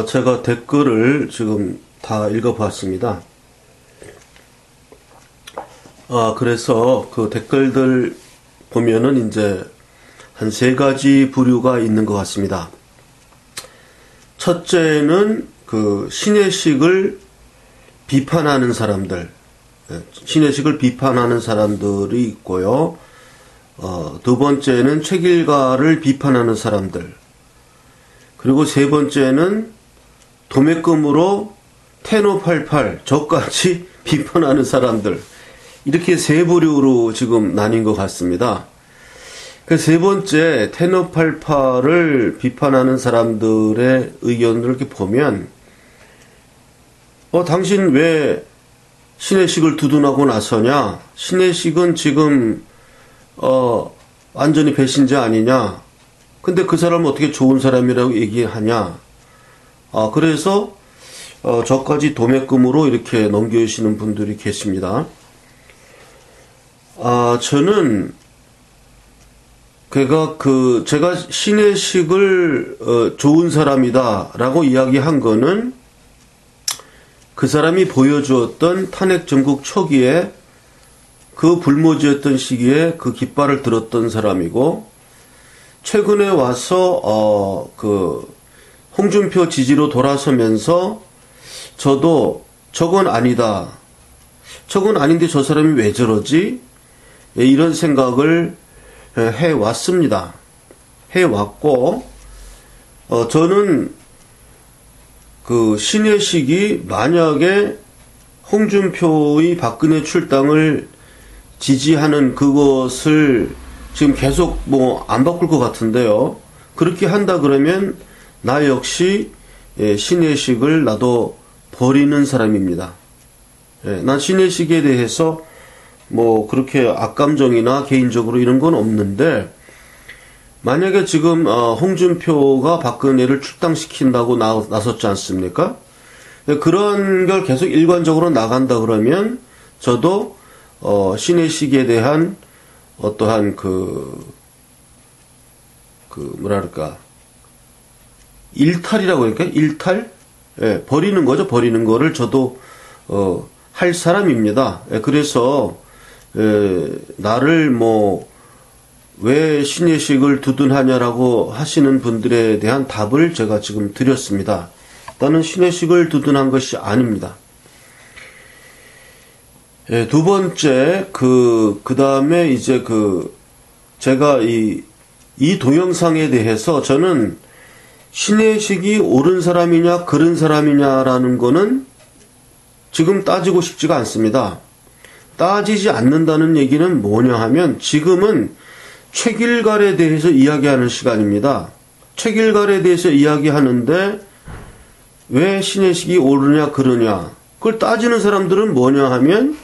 제가 댓글을 지금 다 읽어봤습니다. 그래서 그 댓글들 보면은 이제 한 3가지 부류가 있는 것 같습니다. 첫째는 그 신해식을 비판하는 사람들, 신해식을 비판하는 사람들이 있고요. 두 번째는 책일가를 비판하는 사람들, 그리고 세 번째는 도매금으로 테노88 저까지 비판하는 사람들, 이렇게 3부류로 지금 나뉜 것 같습니다. 그 세 번째 테노88을 비판하는 사람들의 의견을 이렇게 보면 당신 왜 신해식을 두둔하고 나서냐? 신해식은 지금 완전히 배신자 아니냐? 근데 그 사람은 어떻게 좋은 사람이라고 얘기하냐? 그래서 저까지 도매금으로 이렇게 넘겨주시는 분들이 계십니다. 저는 제가 신해식을 좋은 사람이다라고 이야기한 거는 그 사람이 보여주었던 탄핵 정국 초기에 그 불모지였던 시기에 그 깃발을 들었던 사람이고, 최근에 와서 홍준표 지지로 돌아서면서 저도 저건 아니다, 저건 아닌데 저 사람이 왜 저러지? 이런 생각을 해왔습니다. 해왔고, 저는 그 신해식이 만약에 홍준표의 박근혜 출당을 지지하는 그것을 지금 계속 안 바꿀 것 같은데요. 그렇게 한다 그러면 나 역시 신해식을 나도 버리는 사람입니다. 난 신해식에 대해서 그렇게 악감정이나 개인적으로 이런 건 없는데, 만약에 지금 홍준표가 박근혜를 출당시킨다고 나섰지 않습니까? 그런 걸 계속 일관적으로 나간다 그러면 저도 신해식에 대한 어떠한 일탈이라고 할까요? 일탈? 버리는 거죠. 버리는 거를 저도 할 사람입니다. 그래서 나를 왜 신해식을 두둔하냐라고 하시는 분들에 대한 답을 제가 지금 드렸습니다. 나는 신해식을 두둔한 것이 아닙니다. 두 번째, 그 다음에 이제 제가 이 동영상에 대해서 저는 신해식이 옳은 사람이냐, 그른 사람이냐라는 거는 지금 따지고 싶지가 않습니다. 따지지 않는다는 얘기는 뭐냐 하면, 지금은 책일갈에 대해서 이야기하는 시간입니다. 책일갈에 대해서 이야기하는데 왜 신해식이 옳으냐 그르냐, 그걸 따지는 사람들은 뭐냐 하면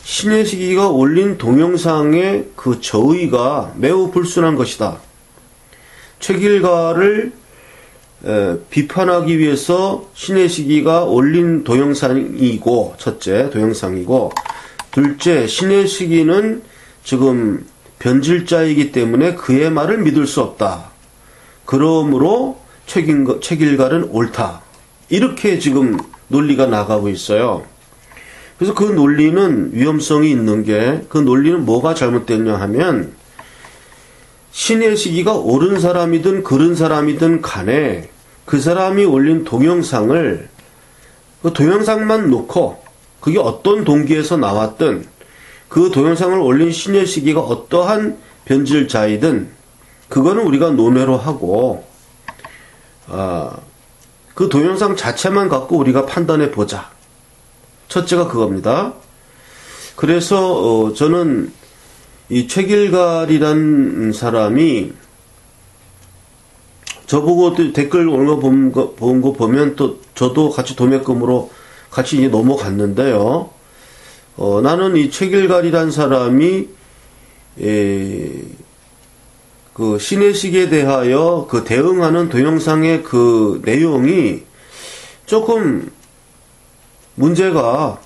신해식이가 올린 동영상의 그 저의가 매우 불순한 것이다. 책일갈을 비판하기 위해서 신해식이가 올린 동영상이고, 첫째 동영상이고, 둘째 신해식이는 지금 변질자이기 때문에 그의 말을 믿을 수 없다. 그러므로 책일갈은 옳다. 이렇게 지금 논리가 나가고 있어요. 그래서 그 논리는 위험성이 있는 게, 그 논리는 뭐가 잘못됐냐 하면, 신해식이가 옳은 사람이든 그른 사람이든 간에 그 사람이 올린 동영상을, 그 동영상만 놓고 그게 어떤 동기에서 나왔든 그 동영상을 올린 신해식이가 어떠한 변질자이든 그거는 우리가 논외로 하고, 그 동영상 자체만 갖고 우리가 판단해 보자. 첫째가 그겁니다. 그래서 저는 이 책일갈이란 사람이 저보고 댓글 얼마 본 거 보면 또 저도 같이 도매금으로 같이 이제 넘어갔는데요. 나는 이 책일갈이란 사람이 그 신해식에 대하여 그 대응하는 동영상의 그 내용이 조금 문제가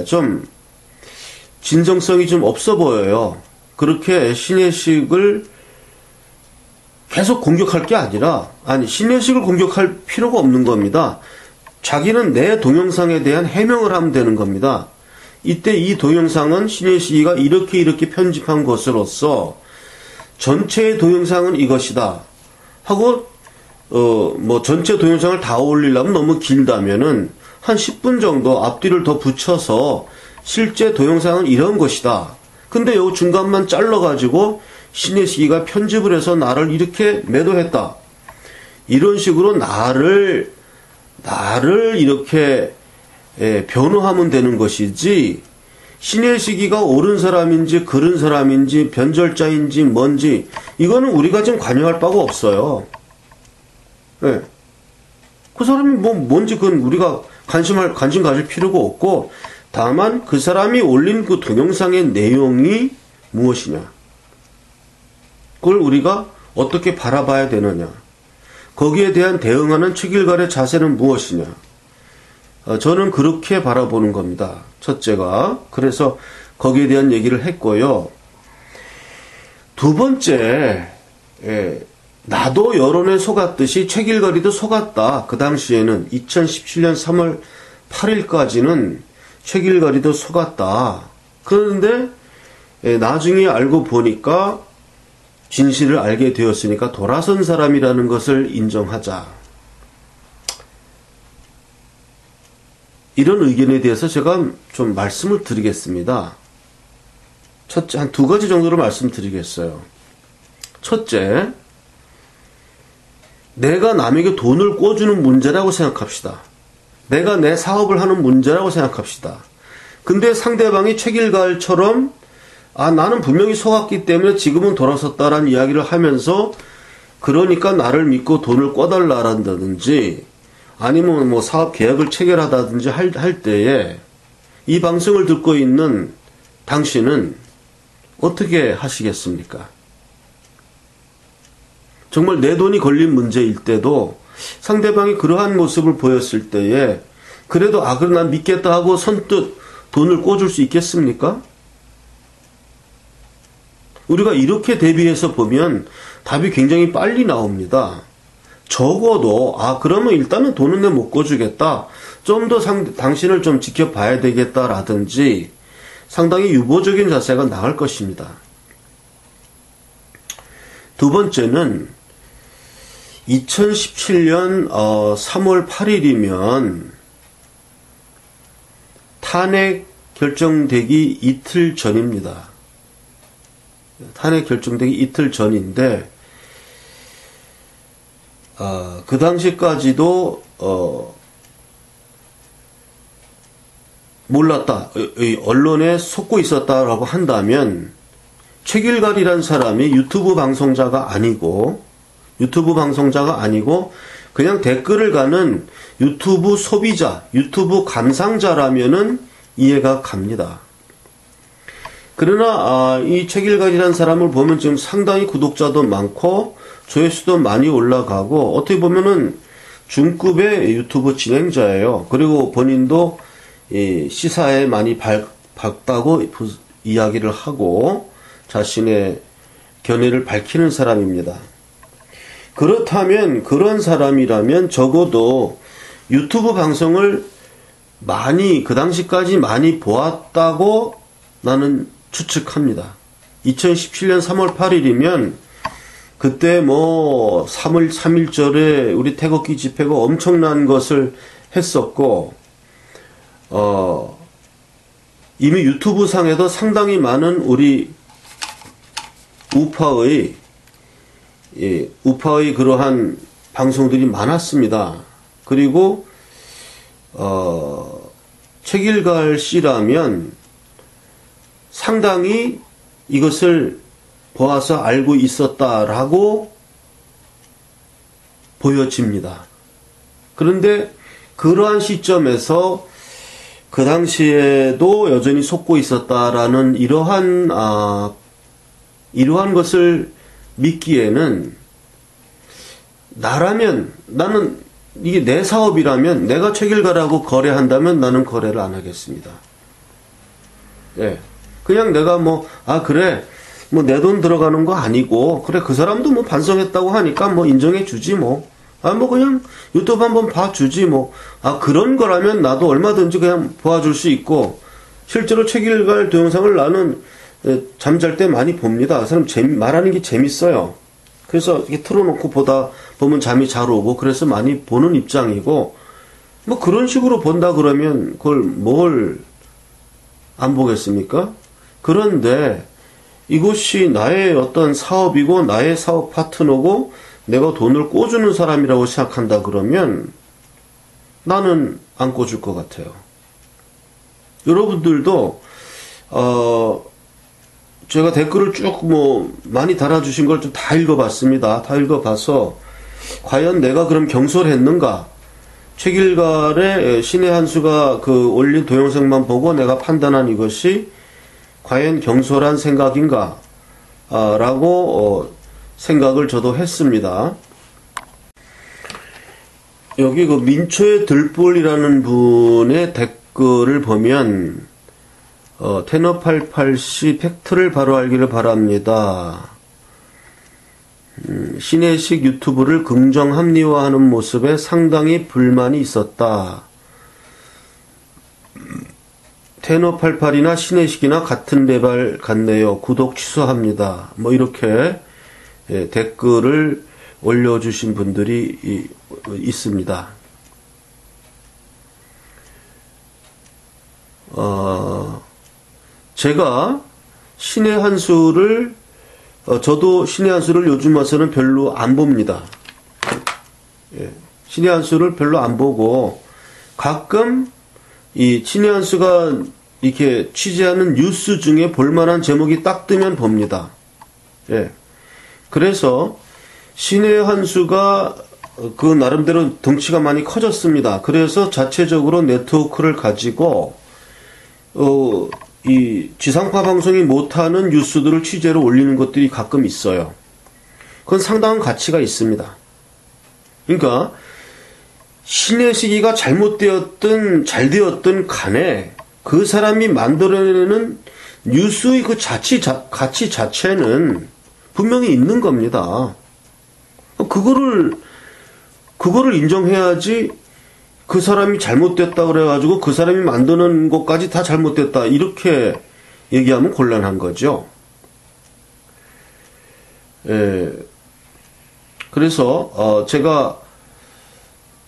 좀 진정성이 좀 없어 보여요. 그렇게 신해식을 계속 공격할 게 아니라, 신혜식을 공격할 필요가 없는 겁니다. 자기는 내 동영상에 대한 해명을 하면 되는 겁니다. 이때 이 동영상은 신혜식이가 이렇게 편집한 것으로서 전체의 동영상은 이것이다 하고 전체 동영상을 다 올리려면 너무 길다면은 한 10분 정도 앞뒤를 더 붙여서 실제 동영상은 이런 것이다. 근데 요 중간만 잘라가지고 신혜식이가 편집을 해서 나를 이렇게 매도했다. 이런 식으로 나를 이렇게 변호하면 되는 것이지, 신혜식이가 옳은 사람인지 그른 사람인지 변절자인지 뭔지 이거는 우리가 지금 관여할 바가 없어요. 네. 그 사람이 뭔지 그건 우리가 관심 가질 필요가 없고, 다만 그 사람이 올린 그 동영상의 내용이 무엇이냐, 그걸 우리가 어떻게 바라봐야 되느냐, 거기에 대한 대응하는 책일갈의 자세는 무엇이냐, 저는 그렇게 바라보는 겁니다. 첫째가. 그래서 거기에 대한 얘기를 했고요. 두 번째, 나도 여론에 속았듯이 책일거리도 속았다. 그 당시에는 2017년 3월 8일까지는 책일거리도 속았다. 그런데 나중에 알고 보니까 진실을 알게 되었으니까 돌아선 사람이라는 것을 인정하자. 이런 의견에 대해서 제가 좀 말씀을 드리겠습니다. 첫째, 한 두 가지 정도로 말씀드리겠어요. 첫째, 내가 남에게 돈을 꿔주는 문제라고 생각합시다. 내가 내 사업을 하는 문제라고 생각합시다. 근데 상대방이 책일갈처럼 나는 분명히 속았기 때문에 지금은 돌아섰다라는 이야기를 하면서, 그러니까 나를 믿고 돈을 꿔달라란다든지 아니면 사업 계약을 체결하다든지 할 때에 이 방송을 듣고 있는 당신은 어떻게 하시겠습니까? 정말 내 돈이 걸린 문제일 때도 상대방이 그러한 모습을 보였을 때에 그래도 그럼 난 믿겠다 하고 선뜻 돈을 꿔줄 수 있겠습니까? 우리가 이렇게 대비해서 보면 답이 굉장히 빨리 나옵니다. 적어도 그러면 일단은 돈은 내 못 꿔주겠다, 좀 더 당신을 좀 지켜봐야 되겠다라든지 상당히 유보적인 자세가 나을 것입니다. 두 번째는 2017년 3월 8일이면 탄핵 결정되기 이틀 전입니다. 탄핵 결정되기 이틀 전인데 그 당시까지도 몰랐다, 언론에 속고 있었다라고 한다면 책일갈이란 사람이 유튜브 방송자가 아니고 그냥 댓글을 가는 유튜브 소비자, 유튜브 감상자라면은 이해가 갑니다. 그러나 이 책일갈이란 사람을 보면 지금 상당히 구독자도 많고 조회수도 많이 올라가고 어떻게 보면은 중급의 유튜브 진행자예요. 그리고 본인도 시사에 많이 밝다고 이야기를 하고 자신의 견해를 밝히는 사람입니다. 그렇다면 그런 사람이라면 적어도 유튜브 방송을 그 당시까지 많이 보았다고 나는 추측합니다. 2017년 3월 8일이면 그때 3.1절에 우리 태극기 집회가 엄청난 것을 했었고, 이미 유튜브 상에도 상당히 많은 우리 우파의 그러한 방송들이 많았습니다. 그리고 책일갈 씨라면 상당히 이것을 보아서 알고 있었다라고 보여집니다. 그런데 그러한 시점에서 그 당시에도 여전히 속고 있었다라는 이러한 것을 믿기에는, 나는 이게 내 사업이라면 내가 책일가라고 거래한다면 나는 거래를 안 하겠습니다. 예. 그냥 내가 그래, 뭐 내 돈 들어가는 거 아니고, 그래, 그 사람도 뭐 반성했다고 하니까 뭐 인정해 주지 뭐. 아, 뭐 그냥 유튜브 한번 봐주지 뭐. 아, 그런 거라면 나도 얼마든지 그냥 봐줄 수 있고, 실제로 책일갈 동영상을 나는 잠잘 때 많이 봅니다. 그 사람 말하는 게 재밌어요. 그래서 이렇게 틀어놓고 보면 잠이 잘 오고, 그래서 많이 보는 입장이고, 뭐 그런 식으로 본다 그러면 그걸 뭘 안 보겠습니까? 그런데 이것이 나의 어떤 사업이고 나의 사업 파트너고 내가 돈을 꿔주는 사람이라고 생각한다 그러면 나는 안 꿔줄 것 같아요. 여러분들도 제가 댓글을 쭉 뭐 많이 달아주신 걸 좀 다 읽어봤습니다. 다 읽어봐서 과연 내가 그럼 경솔했는가? 책일갈의 신의 한수가 그 올린 동영상만 보고 내가 판단한 이것이 과연 경솔한 생각인가? 라고 생각을 저도 했습니다. 여기 그 민초의 들불이라는 분의 댓글을 보면 테너88씨 팩트를 바로 알기를 바랍니다. 신혜식 유튜브를 긍정 합리화하는 모습에 상당히 불만이 있었다. 테너88이나 신혜식이나 같은 레벨 같네요. 구독 취소합니다. 뭐 이렇게 댓글을 올려주신 분들이 있습니다. 제가 신의 한수를 저도 신의 한수를 요즘 와서는 별로 안 봅니다. 신의 한수를 별로 안 보고 가끔 이 신의 한수가 이렇게 취재하는 뉴스 중에 볼만한 제목이 딱 뜨면 봅니다. 그래서 신의 한수가 그 나름대로 덩치가 많이 커졌습니다. 그래서 자체적으로 네트워크를 가지고 이 지상파 방송이 못하는 뉴스들을 취재로 올리는 것들이 가끔 있어요. 그건 상당한 가치가 있습니다. 그러니까 신의 시기가 잘못되었든 잘되었든 간에 그 사람이 만들어내는 뉴스의 그 가치 자체는 분명히 있는 겁니다. 그거를 인정해야지. 그 사람이 잘못됐다 그래가지고 그 사람이 만드는 것까지 다 잘못됐다 이렇게 얘기하면 곤란한 거죠. 그래서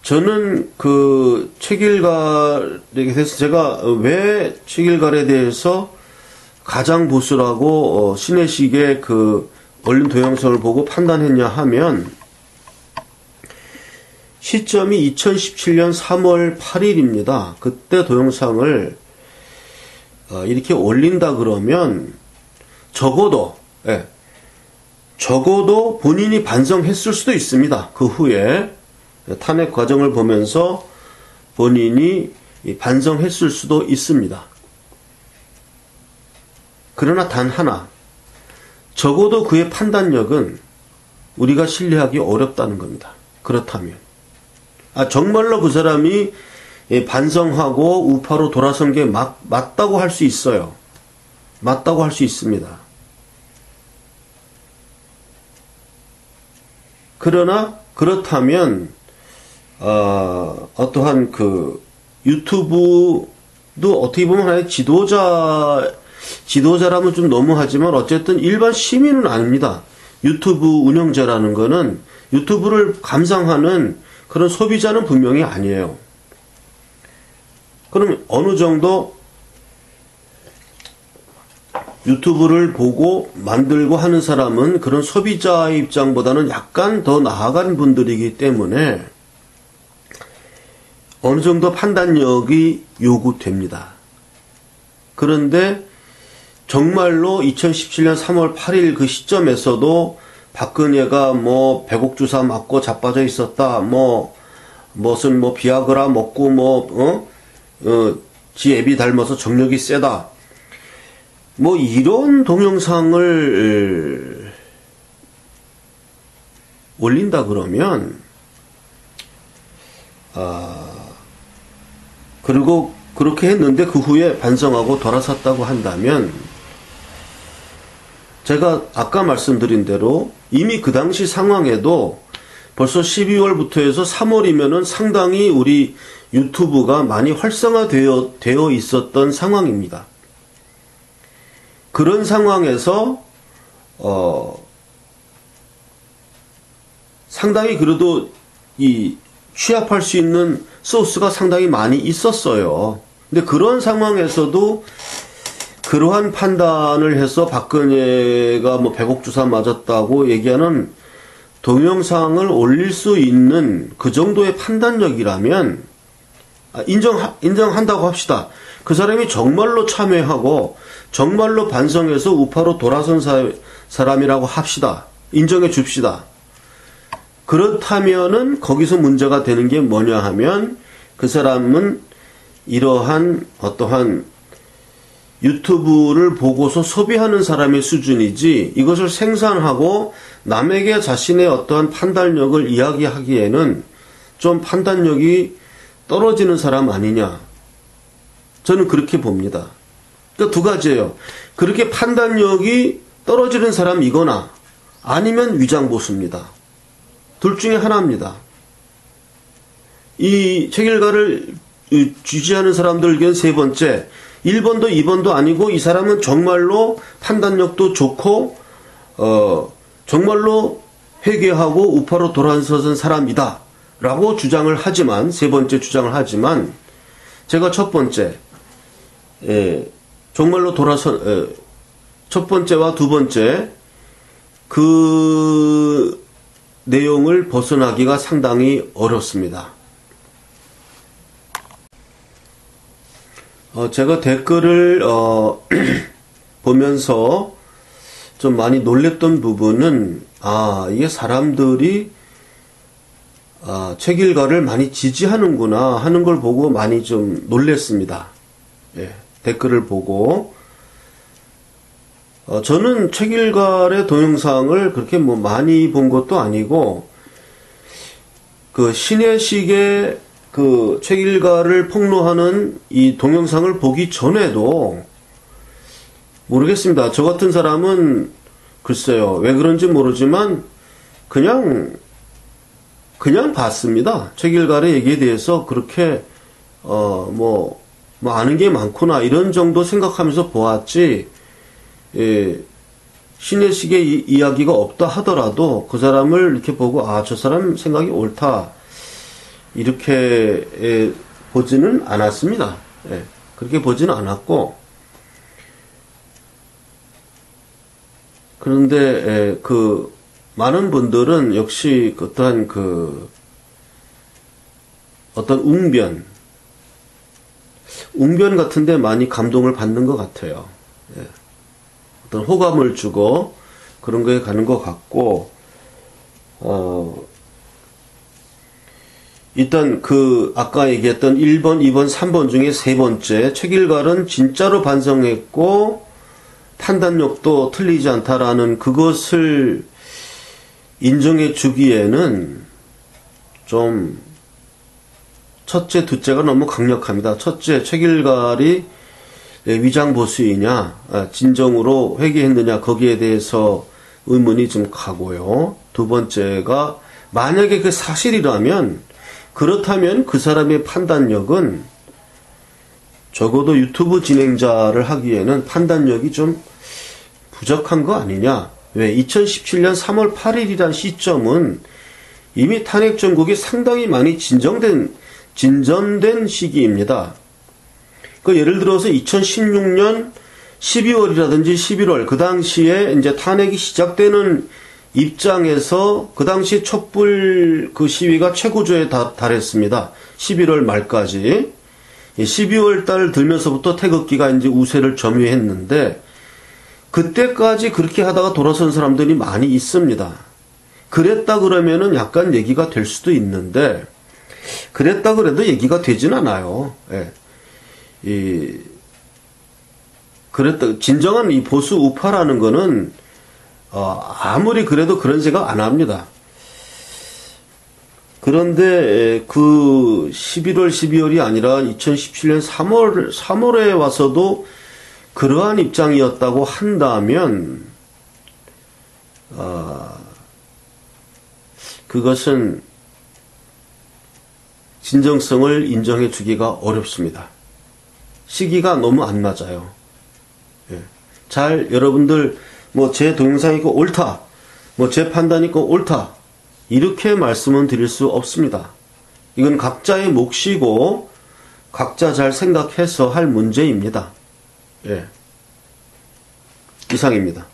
저는 그 책일갈에 대해서 제가 왜 책일갈에 대해서 가장 보수라고 신혜식의 그 올린 동영상을 보고 판단했냐 하면 시점이 2017년 3월 8일입니다. 그때 동영상을 이렇게 올린다 그러면 적어도 본인이 반성했을 수도 있습니다. 그 후에 탄핵 과정을 보면서 본인이 반성했을 수도 있습니다. 그러나 단 하나, 적어도 그의 판단력은 우리가 신뢰하기 어렵다는 겁니다. 그렇다면 정말로 그 사람이 반성하고 우파로 돌아선 게 맞다고 할 수 있어요. 맞다고 할 수 있습니다. 그러나 그렇다면 어떠한 그 유튜브도 어떻게 보면 하나의 지도자라면 좀 너무하지만 어쨌든 일반 시민은 아닙니다. 유튜브 운영자라는 거는 유튜브를 감상하는 그런 소비자는 분명히 아니에요. 그럼 어느 정도 유튜브를 보고 만들고 하는 사람은 그런 소비자의 입장보다는 약간 더 나아간 분들이기 때문에 어느 정도 판단력이 요구됩니다. 그런데 정말로 2017년 3월 8일 그 시점에서도 박근혜가 뭐 배곡주사 맞고 자빠져 있었다. 무슨 비아그라 먹고 지 애비 닮아서 정력이 세다. 이런 동영상을 올린다 그러면 그리고 그렇게 했는데 그 후에 반성하고 돌아섰다고 한다면 제가 아까 말씀드린 대로 이미 그 당시 상황에도 벌써 12월부터 해서 3월이면은 상당히 우리 유튜브가 많이 활성화되어 있었던 상황입니다. 그런 상황에서 상당히 그래도 취합할 수 있는 소스가 상당히 많이 있었어요. 근데 그런 상황에서도 그러한 판단을 해서 박근혜가 뭐 100억 주사 맞았다고 얘기하는 동영상을 올릴 수 있는 그 정도의 판단력이라면 인정한다고 합시다. 그 사람이 정말로 참여하고 정말로 반성해서 우파로 돌아선 사람이라고 합시다. 인정해 줍시다. 그렇다면은 거기서 문제가 되는 게 뭐냐 하면 그 사람은 이러한 어떠한 유튜브를 보고서 소비하는 사람의 수준이지 이것을 생산하고 남에게 자신의 어떠한 판단력을 이야기하기에는 좀 판단력이 떨어지는 사람 아니냐. 저는 그렇게 봅니다. 그러니까 두 가지예요. 그렇게 판단력이 떨어지는 사람이거나 아니면 위장보수입니다. 둘 중에 하나입니다. 이 책일가를 지지하는 사람들 의견 세 번째, 1번도 2번도 아니고 이 사람은 정말로 판단력도 좋고 정말로 회개하고 우파로 돌아서는 사람이다 라고 주장을 하지만, 세 번째 주장을 하지만, 제가 첫 번째 정말로 첫 번째와 두 번째 그 내용을 벗어나기가 상당히 어렵습니다. 제가 댓글을 보면서 좀 많이 놀랬던 부분은 이게 사람들이 책일가를 많이 지지하는구나 하는 걸 보고 많이 좀 놀랬습니다. 예, 댓글을 보고 저는 책일가의 동영상을 그렇게 뭐 많이 본 것도 아니고 그 신혜식의 그 책일가를 폭로하는 이 동영상을 보기 전에도 모르겠습니다. 저 같은 사람은 글쎄요, 왜 그런지 모르지만 그냥 봤습니다. 책일가의 얘기에 대해서 그렇게 뭐 아는 게 많구나 이런 정도 생각하면서 보았지. 신혜식의 이야기가 없다 하더라도 그 사람을 이렇게 보고 저 사람 생각이 옳다 이렇게 보지는 않았습니다. 그렇게 보지는 않았고, 그런데 그 많은 분들은 역시 어떠한 어떤 웅변 같은데 많이 감동을 받는 것 같아요. 어떤 호감을 주고 그런 거에 가는 것 같고, 일단 아까 얘기했던 1번, 2번, 3번 중에 세 번째, 책일가는 진짜로 반성했고 판단력도 틀리지 않다라는 그것을 인정해 주기에는 좀 첫째, 둘째가 너무 강력합니다. 첫째, 책일가이 위장보수이냐, 진정으로 회개했느냐, 거기에 대해서 의문이 좀 가고요. 두 번째가 만약에 그 사실이라면, 그렇다면 그 사람의 판단력은 적어도 유튜브 진행자를 하기에는 판단력이 좀 부족한 거 아니냐. 왜? 2017년 3월 8일이란 시점은 이미 탄핵 정국이 상당히 많이 진전된 시기입니다. 예를 들어서 2016년 12월이라든지 11월, 그 당시에 이제 탄핵이 시작되는 입장에서 그 당시 촛불 그 시위가 최고조에 달했습니다. 11월 말까지. 12월 달 들면서부터 태극기가 이제 우세를 점유했는데, 그때까지 그렇게 하다가 돌아선 사람들이 많이 있습니다. 그랬다 그러면은 약간 얘기가 될 수도 있는데, 그랬다 그래도 얘기가 되진 않아요. 진정한 이 보수 우파라는 거는, 아무리 그래도 그런 생각 안 합니다. 그런데 그 11월, 12월이 아니라 2017년 3월에 와서도 그러한 입장이었다고 한다면 그것은 진정성을 인정해 주기가 어렵습니다. 시기가 너무 안 맞아요. 예. 여러분들, 제 동영상이 꼭 옳다, 제 판단이 꼭 옳다, 이렇게 말씀은 드릴 수 없습니다. 이건 각자의 몫이고, 각자 잘 생각해서 할 문제입니다. 예. 이상입니다.